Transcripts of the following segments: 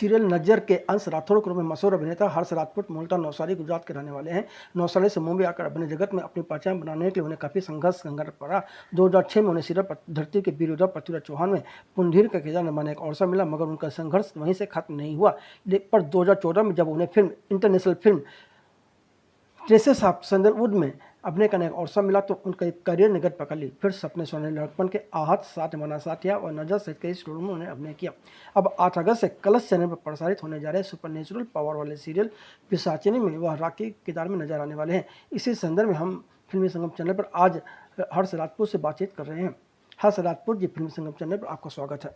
Serial नज़र के अंश राठौड़ के रूप में मशहूर अभिनेता हर्ष राजपूत मूलतः नवसारी गुजरात के रहने वाले हैं। नवसारी से मुंबई आकर अभिनय जगत में अपनी पहचान बनाने के लिए उन्हें काफ़ी संघर्ष करना पड़ा। 2006 में उन्हें सीरियल धरती के वीर योद्धा पृथ्वीराज चौहान में पुंडीर का किरदार निभाने का अवसर मिला, मगर उनका संघर्ष वहीं से खत्म नहीं हुआ। पर 2014 में जब उन्हें international film traces of sandalwood में अभिनय करने का अवसर मिला तो उनका एक करियर ने गति पकड़ ली। फिर सपने सोने लड़कपन के आहत, साथ मना साथिया और नजर सहित कई स्टोरों में उन्होंने अभिनय किया। अब 8 अगस्त से कलर्स चैनल पर प्रसारित होने जा रहे सुपरनेचुरल पावर वाले सीरियल पिशाचिनी में वह राखी किरदार में नजर आने वाले हैं। इसी संदर्भ में हम फिल्मी संगम चैनल पर आज हर्ष राजपूत से बातचीत कर रहे हैं। हर्ष राजपूत जी, फिल्मी संगम चैनल पर आपका स्वागत है।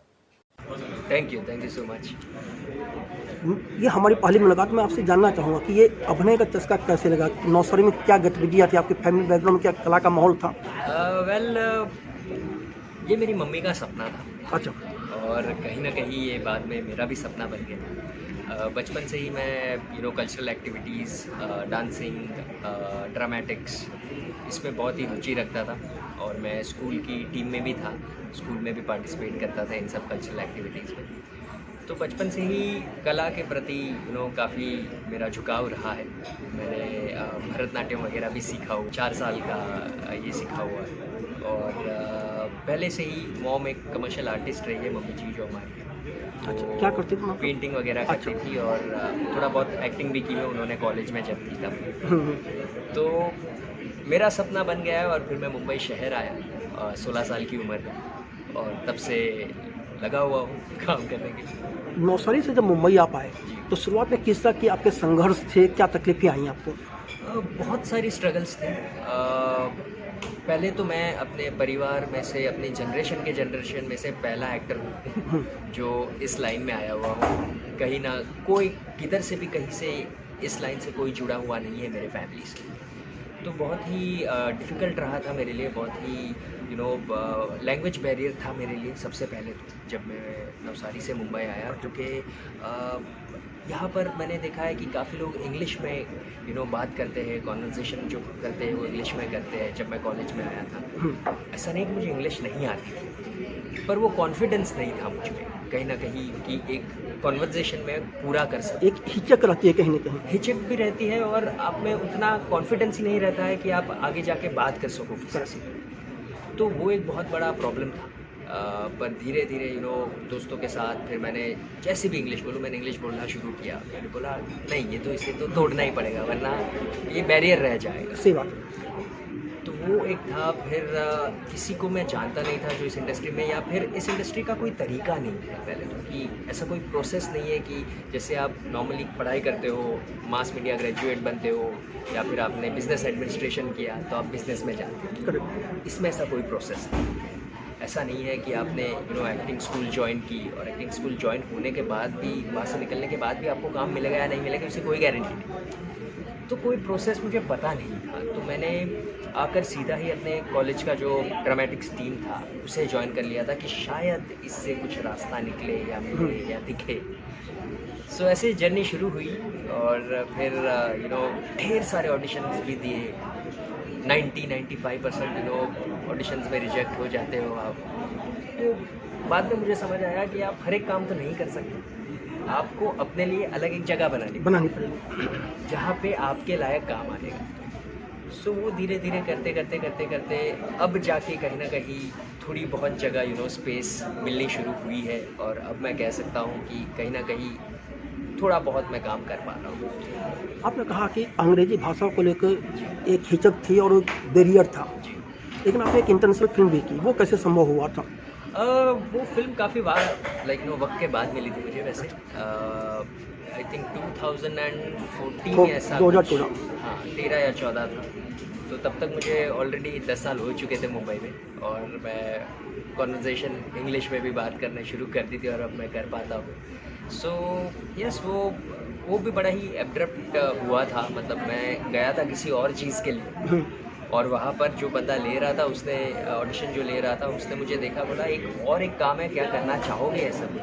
Thank you so much. ये हमारी पहली मुलाकात में आपसे जानना चाहूँगा कि ये अभिनय का चस्का कैसे लगा, नौसारी में क्या गतिविधियाँ थी, आपके फैमिली बैकग्राउंड में क्या कला का माहौल था? ये मेरी मम्मी का सपना था। अच्छा। और कहीं ना कहीं ये बाद में मेरा भी सपना बन गया। बचपन से ही मैं कल्चरल एक्टिविटीज़, डांसिंग, ड्रामेटिक्स, इसमें बहुत ही रुचि रखता था और मैं स्कूल की टीम में भी था, स्कूल में भी पार्टिसिपेट करता था इन सब कल्चरल एक्टिविटीज़ में। तो बचपन से ही कला के प्रति काफ़ी मेरा झुकाव रहा है। मैंने भरतनाट्यम वगैरह भी सीखा हुआ, 4 साल का ये सीखा हुआ है। और पहले से ही मॉम एक कमर्शियल आर्टिस्ट रही है, मम्मी जी जो हमारी। अच्छा, क्या करती थी? पेंटिंग वगैरह करती थी और थोड़ा बहुत एक्टिंग भी की है उन्होंने कॉलेज में जब थी तब। तो मेरा सपना बन गया है और फिर मैं मुंबई शहर आया 16 साल की उम्र में और तब से लगा हुआ हूँ काम करने के लिए। नौसारी से जब मुंबई आप आए तो शुरुआत में किस तरह के आपके संघर्ष थे, क्या तकलीफें आई आपको? बहुत सारी स्ट्रगल्स थे। पहले तो मैं अपने परिवार में से, अपनी जनरेशन में से पहला एक्टर हूँ जो इस लाइन में आया हुआ हूँ। कहीं ना कोई किधर से भी कहीं से इस लाइन से कोई जुड़ा हुआ नहीं है मेरे फैमिली से। तो बहुत ही डिफ़िकल्ट रहा था मेरे लिए, बहुत ही लैंग्वेज बैरियर था मेरे लिए सबसे पहले तो जब मैं नवसारी से मुंबई आया, क्योंकि यहाँ पर मैंने देखा है कि काफ़ी लोग इंग्लिश में बात करते हैं, कॉन्वर्सेशन जो करते हैं वो इंग्लिश में करते हैं। जब मैं कॉलेज में आया था ऐसा नहीं कि मुझे इंग्लिश नहीं आती थी, पर वो कॉन्फिडेंस नहीं था मुझ में कहीं ना कहीं कि एक कॉन्वर्सेशन में पूरा कर सके। एक हिचक रहती है कहीं ना कहीं। हिचक भी रहती है और आप में उतना कॉन्फिडेंस ही नहीं रहता है कि आप आगे जाके बात कर सको किसी से। तो वो एक बहुत बड़ा प्रॉब्लम था। पर धीरे धीरे दोस्तों के साथ फिर मैंने जैसे भी इंग्लिश बोलूँ, मैंने इंग्लिश बोलना शुरू किया। मैंने बोला नहीं, ये तो इसे तो तोड़ना ही पड़ेगा वरना ये बैरियर रह जाएगा। सही बात। तो वो एक था। फिर किसी को मैं जानता नहीं था जो इस इंडस्ट्री में, या फिर इस इंडस्ट्री का कोई तरीका नहीं है पहले तो, कि ऐसा कोई प्रोसेस नहीं है कि जैसे आप नॉर्मली पढ़ाई करते हो, मास मीडिया ग्रेजुएट बनते हो या फिर आपने बिज़नेस एडमिनिस्ट्रेशन किया तो आप बिज़नेस में जाते हो। इसमें ऐसा कोई प्रोसेस नहीं। ऐसा नहीं है कि आपने एक्टिंग स्कूल ज्वाइन की और एक्टिंग स्कूल ज्वाइन होने के बाद भी, वहाँ से निकलने के बाद भी आपको काम मिलेगा या नहीं मिलेगा उसकी कोई गारंटी नहीं। तो कोई प्रोसेस मुझे पता नहीं था। तो मैंने आकर सीधा ही अपने कॉलेज का जो ड्रामेटिक्स टीम था उसे ज्वाइन कर लिया था कि शायद इससे कुछ रास्ता निकले या मिले या दिखे। सो ऐसे जर्नी शुरू हुई और फिर ढेर सारे ऑडिशंस भी दिए। 90-95% ऑडिशंस में रिजेक्ट हो जाते हो आप। तो बाद में मुझे समझ आया कि आप हर एक काम तो नहीं कर सकते, आपको अपने लिए अलग एक जगह बनानी पड़ेगी जहाँ पे आपके लायक काम आएगा। सो वो धीरे धीरे करते अब जाके कहीं ना कहीं थोड़ी बहुत जगह स्पेस मिलनी शुरू हुई है और अब मैं कह सकता हूँ कि कहीं ना कहीं थोड़ा बहुत मैं काम कर पा रहा हूँ। आपने कहा कि अंग्रेजी भाषा को लेकर एक हिचक थी और बैरियर था, लेकिन आपने एक इंटरनेशनल फिल्म भी की, वो कैसे संभव हुआ था? वो फिल्म काफ़ी बार वक्त के बाद मिली थी मुझे। वैसे आई थिंक 2014 में ऐसा 2014, हाँ 13 या 14 था। तो तब तक मुझे ऑलरेडी 10 साल हो चुके थे मुंबई में और मैं कॉन्वर्सेशन इंग्लिश में भी बात करना शुरू कर दी थी और अब मैं कर पाता हूँ। सो यस, वो भी बड़ा ही एब्रप्ट हुआ था। मतलब मैं गया था किसी और चीज़ के लिए और वहाँ पर जो बंदा ले रहा था, उसने ऑडिशन जो ले रहा था, उसने मुझे देखा, बोला एक काम है, क्या करना चाहोगे ऐसा कुछ?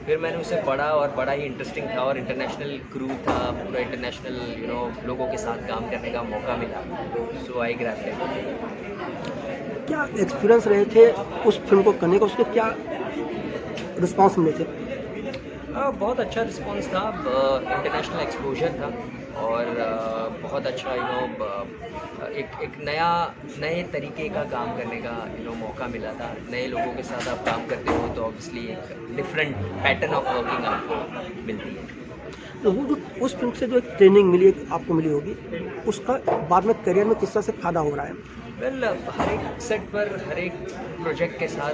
फिर मैंने उसे पढ़ा और बड़ा ही इंटरेस्टिंग था और इंटरनेशनल क्रू था, पूरा इंटरनेशनल लोगों के साथ काम करने का मौका मिला। सो आई ग्रैब्ड इट। क्या एक्सपीरियंस रहे थे उस फिल्म को करने का, उसके क्या रिस्पॉन्स मिले थे? बहुत अच्छा रिस्पॉन्स था, इंटरनेशनल एक्सपोजर था और बहुत अच्छा एक नए तरीके का काम करने का मौका मिला था। नए लोगों के साथ आप काम करते हो तो ऑब्वियसली एक डिफरेंट पैटर्न ऑफ वर्किंग आपको मिलती है। तो वो जो उस फिल्म से जो एक ट्रेनिंग मिली, एक आपको मिली होगी, उसका बाद में करियर में किस तरह से फ़ायदा हो रहा है? वेल, हर एक सेट पर हर एक प्रोजेक्ट के साथ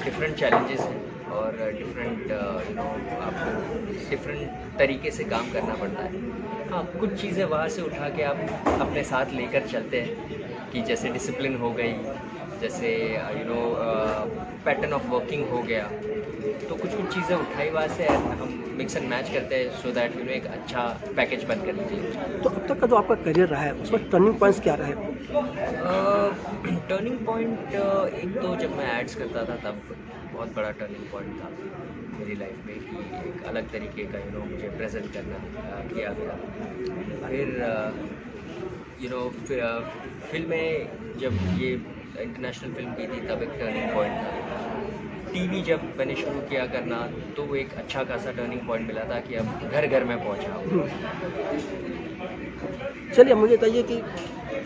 डिफरेंट चैलेंजेस हैं और डिफरेंट आपको डिफरेंट तरीके से काम करना पड़ता है। हाँ, कुछ चीज़ें वहाँ से उठा के आप अपने साथ लेकर चलते हैं कि जैसे डिसिप्लिन हो गई, जैसे पैटर्न ऑफ वर्किंग हो गया, तो कुछ चीज़ें उठाई वहाँ से हम मिक्स एंड मैच करते हैं सो दैट एक अच्छा पैकेज बन कर लीजिए। तो अब तक का जो आपका करियर रहा है उसमें टर्निंग पॉइंट्स क्या रहे? टर्निंग पॉइंट एक तो जब मैं एड्स करता था तब बहुत बड़ा टर्निंग पॉइंट था मेरी लाइफ में कि एक अलग तरीके का मुझे प्रेजेंट करना किया गया। फिर फिल्में जब ये इंटरनेशनल फिल्म की थी तब एक टर्निंग पॉइंट था। टीवी जब मैंने शुरू किया करना तो वो एक अच्छा खासा टर्निंग पॉइंट मिला था कि अब घर घर में पहुंचा हूँ। चलिए, मुझे बताइए कि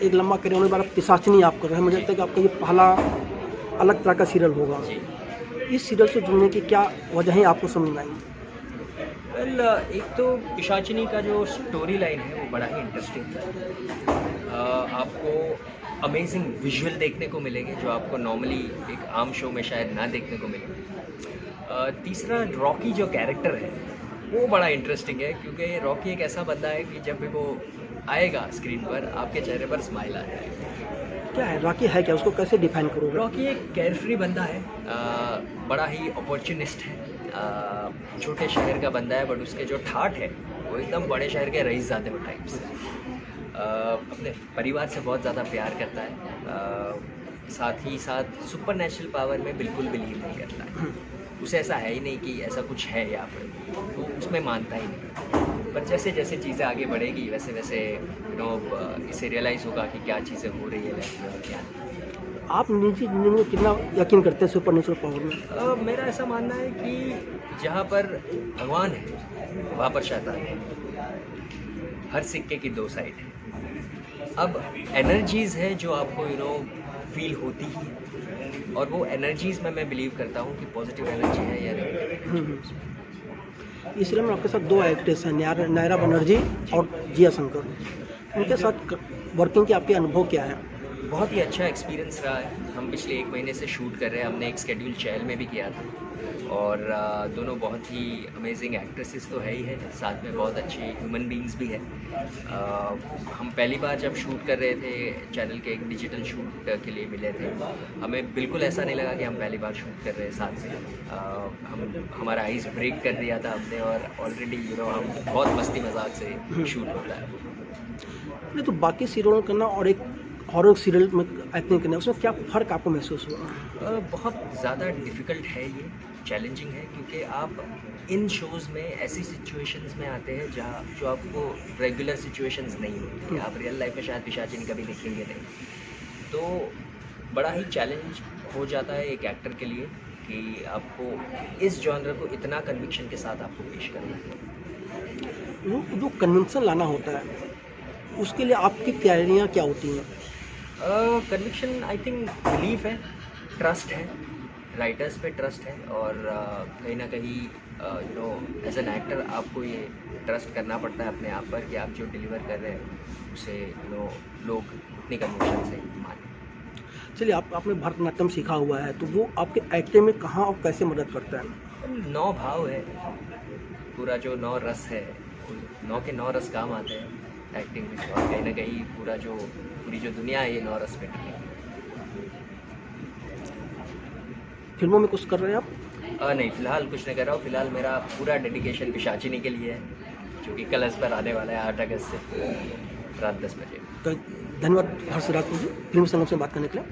एक लंबा करियर होने के बाद आप पिशाचिनी आप कर रहे हैं, मुझे लगता है कि आपका ये पहला अलग तरह का सीरियल होगा। जी। इस सीरियल से जुड़ने की क्या वजहें आपको समझ में आई? वेल, एक तो पिशाचिनी का जो स्टोरी लाइन है वो बड़ा ही इंटरेस्टिंग था। आपको अमेजिंग विजुअल देखने को मिलेंगे जो आपको नॉर्मली एक आम शो में शायद ना देखने को मिले। तीसरा, रॉकी जो कैरेक्टर है वो बड़ा इंटरेस्टिंग है क्योंकि रॉकी एक ऐसा बंदा है कि जब भी वो आएगा स्क्रीन पर आपके चेहरे पर स्माइल आ जाएगी। क्या है रॉकी, है क्या, उसको कैसे डिफाइन करोगे? रॉकी एक केयरफ्री बंदा है, बड़ा ही अपॉर्चुनिस्ट है, छोटे शहर का बंदा है बट उसके जो ठाठ है वो एकदम बड़े शहर के रईसज़ादे टाइप से। अपने परिवार से बहुत ज़्यादा प्यार करता है, साथ ही साथ सुपर नेचुरल पावर में बिल्कुल बिलीव नहीं करता है। उसे ऐसा है ही नहीं कि ऐसा कुछ है यहाँ पर, वो उसमें मानता ही नहीं। पर जैसे जैसे चीज़ें आगे बढ़ेगी वैसे वैसे इसे रियलाइज़ होगा कि क्या चीज़ें हो रही है लाइफ में और क्या नहीं। आप निजी जिंदगी में कितना यकीन करते हैं सुपर नेचुरल पावर में? मेरा ऐसा मानना है कि जहाँ पर भगवान है वहाँ पर शैतान है। हर सिक्के की दो साइड है। अब एनर्जीज़ है जो आपको फील होती ही, और वो एनर्जीज़ में मैं बिलीव करता हूँ कि पॉजिटिव एनर्जी है या नेगेटिव। इस सीरियल में आपके साथ दो एक्ट्रेस हैं, नायरा बनर्जी और जिया शंकर। उनके साथ वर्किंग के आपके अनुभव क्या है? बहुत ही अच्छा एक्सपीरियंस रहा है। हम पिछले 1 महीने से शूट कर रहे हैं। हमने एक स्केड्यूल चैल में भी किया था और दोनों बहुत ही अमेजिंग एक्ट्रेसेस तो है ही है, साथ में बहुत अच्छी ह्यूमन बीइंग्स भी है। हम पहली बार जब शूट कर रहे थे चैनल के एक डिजिटल शूट के लिए मिले थे, हमें बिल्कुल ऐसा नहीं लगा कि हम पहली बार शूट कर रहे हैं साथ से। हमारा आइस ब्रेक कर दिया था हमने और ऑलरेडी हम बहुत मस्ती मजाक से शूट होता है। नहीं तो बाकी सीरियल करना और एक हॉरर सीरियल में एक्टिंग करना, उसमें क्या फ़र्क आपको महसूस हुआ? बहुत ज़्यादा डिफ़िकल्ट है, ये चैलेंजिंग है क्योंकि आप इन शोज़ में ऐसी सिचुएशंस में आते हैं जहाँ जो आपको रेगुलर सिचुएशंस नहीं होती। आप रियल लाइफ में शायद पिशाचिनी कभी देखेंगे नहीं, तो बड़ा ही चैलेंज हो जाता है एक एक्टर के लिए कि आपको इस जॉनर को इतना कन्विक्शन के साथ आपको पेश करना है। वो जो कन्विक्शन लाना होता है उसके लिए आपकी तैयारियाँ क्या होती हैं? कन्विक्शन आई थिंक बिलीफ है, ट्रस्ट है, राइटर्स पे ट्रस्ट है और कहीं ना कहीं एज एन एक्टर आपको ये ट्रस्ट करना पड़ता है अपने आप पर कि आप जो डिलीवर कर रहे हैं उसे लोग अपनी कन्विक्शन से माने। चलिए, आपने भरतनाट्यम सीखा हुआ है तो वो आपके एक्टिंग में कहाँ और कैसे मदद करता है? 9 भाव है, पूरा जो 9 रस है, 9 के 9 रस काम आते हैं एक्टिंग में और कहीं ना कहीं पूरी जो दुनिया है ये 9 रस पे टिकी है। फिल्मों में कुछ कर रहे हैं आप? नहीं, फ़िलहाल कुछ नहीं कर रहा हूँ। फ़िलहाल मेरा पूरा डेडिकेशन पिशाचिनी के लिए है जो कि कलर्स पर आने वाला है 8 अगस्त से रात 10 बजे। तो धन्यवाद हर्ष राज जी फिल्म संगम से बात करने के लिए।